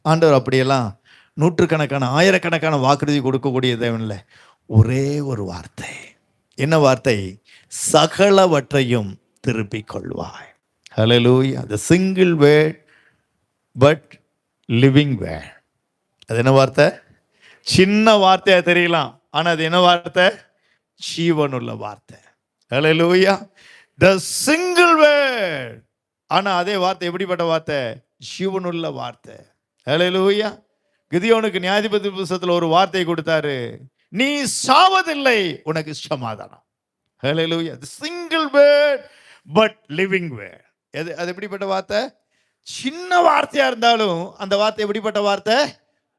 ஆண்டவர் அப்படியெல்லாம் நூற்றுக்கணக்கான ஆயிரக்கணக்கான வாக்குறுதி கொடுக்கக்கூடிய தேவன் இல்லை. ஒரே ஒரு வார்த்தை. என்ன வார்த்தை? சகலவற்றையும் திருப்பிக் கொள்வாய். ஹல்லேலூயா. the single word but living word. அது என்ன வார்த்தை? சின்ன வார்த்தையா தெரியலாம், ஆனா அது என்ன வார்த்தை? ஜீவனுள்ள வார்த்தை. ஹல்லேலூயா. the single word. ஆனா அதே வார்த்தை எப்படிப்பட்ட வார்த்தை? ஜீவனுள்ள வார்த்தை. ஹல்லேலூயா. கிதியோனுக்கு நியாயாதிபதி புத்தகத்தில் ஒரு வார்த்தை கொடுத்தாரு, நீ சாவதில்லை, உனக்கு சமாதானம். ஹல்லேலூயா. the single word but living word. அது எப்படிப்பட்ட வார்த்தை? சின்ன வார்த்தையா இருந்தாலும் அந்த வார்த்தை எப்படிப்பட்ட வார்த்தை?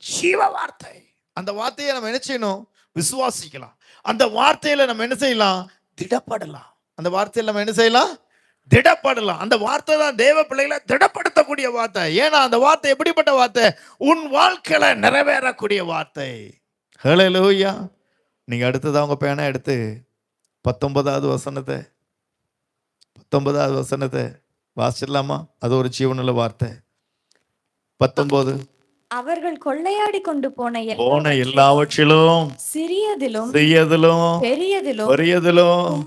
ஜீவ வார்த்தை. அந்த வார்த்தையை நம்ம என்ன செய்யணும்? விசுவாசிக்கலாம். அந்த வார்த்தையில நம்ம என்ன செய்யலாம்? திடப்படலாம். அந்த வார்த்தையில நம்ம என்ன செய்யலாம்? திடப்படலாம். அந்த வார்த்தை தான் தேவ பிள்ளைகளை திடப்படுத்தக்கூடிய வார்த்தை. ஏன்னா அந்த வார்த்தை எப்படிப்பட்ட வார்த்தை? உன் வாழ்க்கையில நிறைவேறக்கூடிய வார்த்தை. ஹல்லேலூயா. நீங்க அடுத்ததா உங்க பேனா எடுத்து 19வது வசனத்தை வாசிடலாமா? அது ஒரு ஜீவனுள்ள வார்த்தை. 19. அவர்கள் கொள்ளையாடி கொண்டு போன எல்லாவற்றிலும் சிறியதிலும் பெரியதிலும்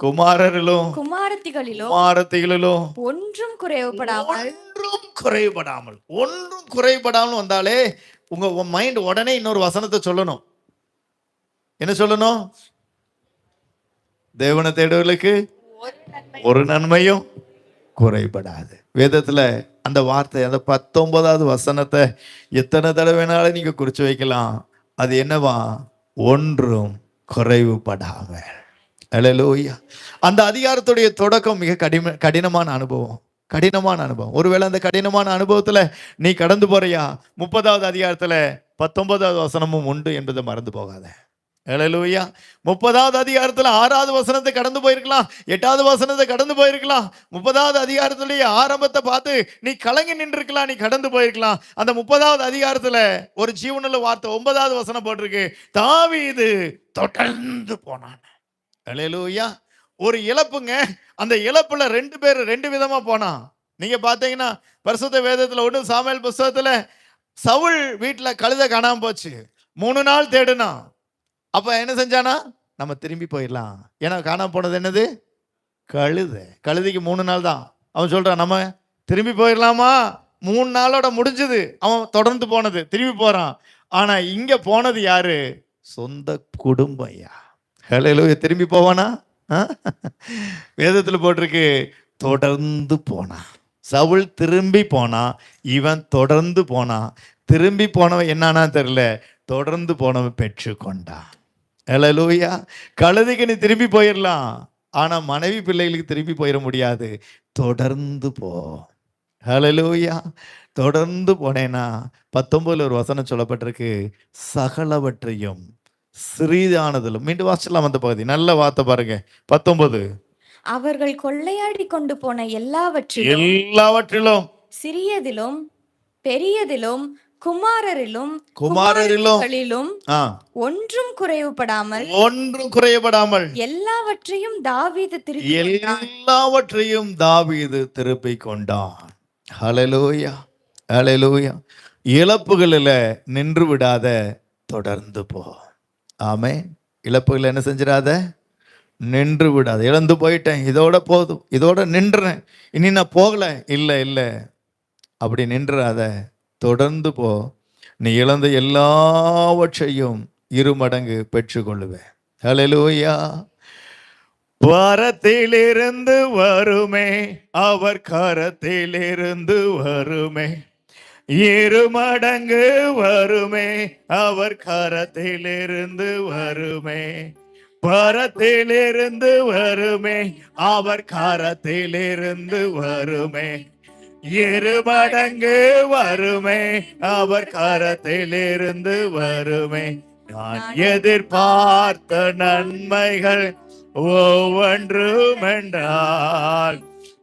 குமாரரிலும் குமாரத்திகளிலும் ஒன்றும் குறைபடாமல் வந்தாலே உங்க மைண்ட் உடனே இன்னொரு வசனத்தை சொல்லணும். என்ன சொல்லணும்? தேவனை தேடுவர்களுக்கு ஒரு நன்மையும் குறைபடாது. வேதத்துல அந்த வார்த்தை, அந்த 19வது வசனத்தை எத்தனை தடவைனாலும் நீங்க குறிச்சு வைக்கலாம். அது என்னவா? ஒன்றும் குறைவுபடாமல். ஹல்லேலூயா. அந்த அதிகாரத்துடைய தொடக்கம் மிக கடினமான அனுபவம். ஒருவேளை அந்த கடினமான அனுபவத்துல நீ கடந்து போறியா? 30வது அதிகாரத்துல 19வது வசனமும் உண்டு என்பதை மறந்து போகாத. ஹல்லேலூயா. 30வது அதிகாரத்துல 6வது வசனத்தை கடந்து போயிருக்கலாம், 8வது வசனத்தை கடந்து போயிருக்கலாம். 30வது அதிகாரத்துடைய ஆரம்பத்தை பார்த்து நீ கலங்கி நின்றுருக்கலாம், நீ கடந்து போயிருக்கலாம். அந்த 30வது அதிகாரத்துல ஒரு ஜீவனுள்ள வார்த்தை 9வது வசனம் போட்டிருக்கு, தாவீது தொடர்ந்து போனான். ஹல்லேலூயா. ஒரு இழப்புங்க. அந்த இழப்புல 2 பேர் 2 விதமா போனான். நீங்க பாத்தீங்கன்னா பரிசுத்த வேதத்துல 1 சாமுவேல் புத்தகத்துல சவுல் வீட்டுல கழுதை காணாம போச்சு. 3 நாள் தேடுனான். அப்ப என்ன செஞ்சானா? நம்ம திரும்பி போயிடலாம். ஏன்னா காணாம போனது என்னது? கழுதைக்கு 3 நாள் தான். அவன் சொல்றான், நம்ம திரும்பி போயிடலாமா? 3 நாளோட முடிஞ்சது. அவன் தொடர்ந்து போனது, திரும்பி போறான். ஆனா இங்க போனது யாரு? சொந்த குடும்பம். ஹல்லேலூயா. திரும்பி போவானா? வேதத்துல போட்டிருக்கு, தொடர்ந்து போனான். சவுல் திரும்பி போனான், இவன் தொடர்ந்து போனான். திரும்பி போனவன் என்னன்னா தெரியல, தொடர்ந்து போனவன் பெற்றுக்கொண்டான். ஹல்லேலூயா. கழுதைக்கு நீ திரும்பி போயிடலாம், ஆனா மனைவி பிள்ளைகளுக்கு திரும்பி போயிட முடியாது. தொடர்ந்து போ. ஹல்லேலூயா. தொடர்ந்து போனேன்னா 19ல் ஒரு வசனம் சொல்லப்பட்டிருக்கு, சகலவற்றையும் சிறிதானதிலும். மீண்டும் வாசிக்கலாம் அந்த பகுதி. நல்ல வார்த்தை பாருங்க. 19. அவர்கள் கொள்ளையாடி கொண்டு போன எல்லாவற்றிலும் சிறியதிலும் பெரியதிலும் குமாரரிலும் ஒன்றும் குறைவுபடாமல் எல்லாவற்றையும் தாவீது திருப்பிக் கொண்டான். ஹல்லேலூயா. ஹல்லேலூயா. இழப்புகளில் நின்று விடாத, தொடர்ந்து போ. ஆமென். இழப்புகள் என்ன செஞ்சிடாத? நின்று விடாத. இழந்து போயிட்டேன், இதோட போதும், இதோட நின்றுறேன், இனி நான் போகல, இல்லை, அப்படி நின்றாத, தொடர்ந்து போ. நீ இழந்த எல்லாவற்றையும் 2 மடங்கு பெற்றுக்கொள்ளுவேன். ஹல்லேலூயா. வரத்திலிருந்து வருமே, அவர் கரத்திலிருந்து வருமே, 2 மடங்கு வருமே, அவர் கரத்திலிருந்து வருமே. பரத்திலிருந்து வருமே, அவர் கரத்திலிருந்து வருமே, 2 மடங்கு வருமே, அவர் கரத்திலிருந்து வருமே. நான் எதிர்பார்த்த நன்மைகள் ஒவ்வொன்றும் என்றால்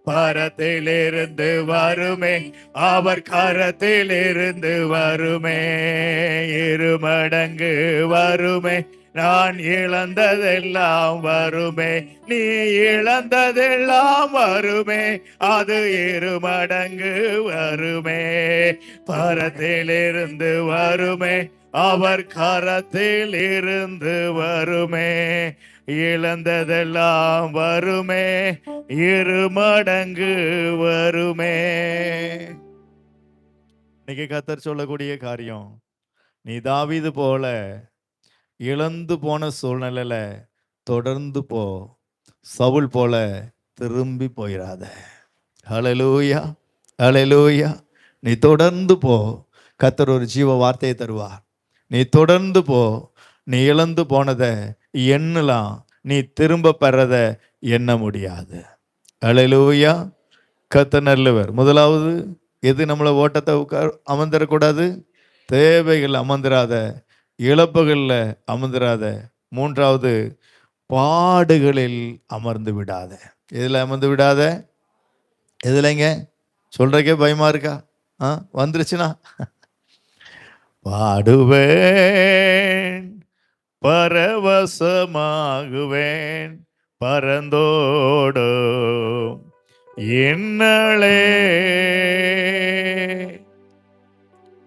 பரத்திலிருந்து வருமே, அவர் கரத்திலிருந்து வருமே, 2 மடங்கு வருமே, நான் இழந்ததெல்லாம் வருமே, நீ இழந்ததெல்லாம் வருமே, அது 2 மடங்கு வருமே. பரத்திலிருந்து வருமே, அவர் கரத்தில் இருந்து வருமே. இழந்ததெல்லாம் வருமே, 2 மடங்கு வருமே. இன்னைக்கு கர்த்தர் சொல்லக்கூடிய காரியம், நீ தாவீது போல இழந்து போன சூழ்நிலையில தொடர்ந்து போ, சவுல் போல திரும்பி போயிடாத. ஹல்லேலூயா, ஹல்லேலூயா. நீ தொடர்ந்து போ, கர்த்தர் ஒரு ஜீவ வார்த்தையை தருவார். நீ தொடர்ந்து போ, நீ இழந்து போனதை எண்ணலாம், நீ திரும்ப பெறத எண்ண முடியாது. ஹல்லேலூயா. கர்த்தர் நல்லவர். முதலாவது எது நம்மளை ஓட்டத்தை அமர்ந்திடக்கூடாது? தேவைகள் அமர்ந்திராத, இழப்புகளில் அமர்ந்திராத. மூன்றாவது, பாடுகளில் அமர்ந்து விடாத. எதில் அமர்ந்து விடாத? எதுலைங்க? சொல்றக்கே பயமா இருக்கா? வந்துருச்சுன்னா பாடுவேன், பரவசமாகுவேன், பரந்தோடும் என்னளே.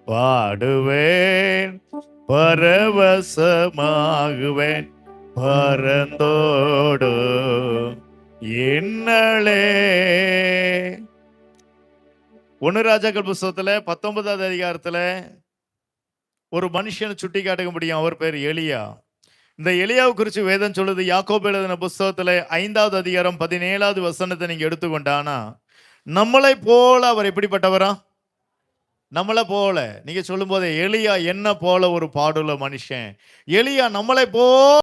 பாடுவேன், பரவசமாகுவேன், பரந்தோடும் என்னளே. 1 ராஜாக்கள் புஸ்தகத்துல 19வது அதிகாரத்துல ஒரு மனுஷனை சுட்டி காட்ட முடியும். அவர் பேர் எலியா. இந்த எலியாவை குறித்து வேதம் சொல்லுது. யாக்கோபு எழுதின புஸ்தகத்துல 5வது அதிகாரம் 17வது வசனத்தை நீங்க எடுத்துக்கொண்டானா, நம்மளை போல அவர் எப்படிப்பட்டவரா? நம்மளை போல. நீங்க சொல்லும் போதே எலியா என்ன போல ஒரு பாடுள்ள மனுஷன். எலியா நம்மளை போல